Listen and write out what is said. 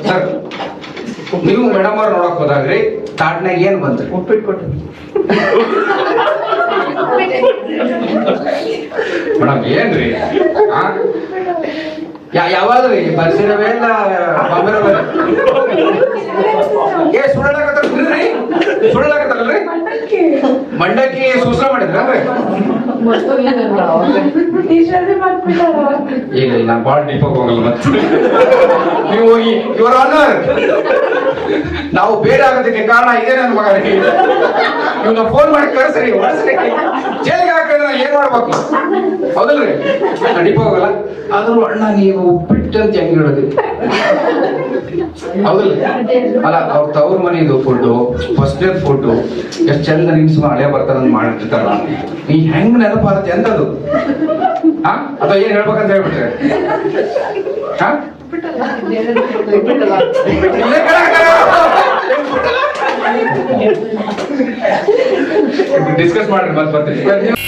Sir ನೀವು madam ಅವ್ರು ನೋಡಕ್ ಹೋದಾಗ್ರಿ ತಾಟ್ನಾಗ ಏನ್ ಬಂದ್ರಿ? ಉಪ್ಪಿಟ್ಟು ಕೊಟ್ಟು ಮೇಡಮ್ ಏನ್ರಿ ಯಾವಾಗ್ರಿ ಬರ್ಸಿರವೇ ಇಲ್ಲ ಬಂದಿರವೇ? ಏ ಸುಳ್ಳಾಕತ್ತಾರಲ್ರಿ ಸುಳ್ಳಾಕತ್ತಾರಲ್ರಿ ಮಂಡಕ್ಕಿ ಸೂಸ್ರ ಮಾಡಿದ್ರಲ್ರಿ? ಈಗ ನಾನು ಬಾಳ್ ಡೀಪಾಗಿ ಹೋಗಲ್ಲ ಮತ್ತೆ ನೀವು ಹೋಗಿ ಇವರ ನಾವು ಬೇರೆ ಆಗೋದಕ್ಕೆ ಕಾರಣ ಇದೇ ನನ್ನ ಮಗ. ಇವ್ನ ಫೋನ್ ಮಾಡಿ ಕಳ್ಸ್ರಿ ಜೈಲಿಗೆ ಹಾಕಿದ್ರೆ ಏನ್ ಮಾಡ್ಬೇಕು? ಹೌದಲ್ರಿ? ಡೀಪ ಹೋಗಲ್ಲ ಆದ್ರೂ ಅಣ್ಣ ನೀವು ಉಪ್ಪಿಟ್ಟು ಅಂತ ಹೆಂಗ್ ಹೇಳೋದು? ಹೌದಲ್ಲ? ಅಲ್ಲ ಅವ್ರ ತವ್ರ ಮನೆದು ಫುಡ್ಡು ಫಸ್ಟ್ ಇಯರ್ ಫುಡ್ಡು ಎಷ್ಟು ಚಂದ ನಿಮ್ಸ್ ಹಳೆ ಬರ್ತಾರಂತ ಮಾಡಿರ್ತಾರ. ನೀ ಹೆಂಗ್ ನೆನಪಾದತ್ತೆ ಅಂತದು? ಹಾ ಅಥವಾ ಏನ್ ಹೇಳ್ಬೇಕಂತ ಹೇಳ್ಬಿಟ್ರೆ ಹಾ ಡಿಸ್ಕಸ್ ಮಾಡ್ರಿ ಮತ್ತೆ ಬರ್ತೀನಿ.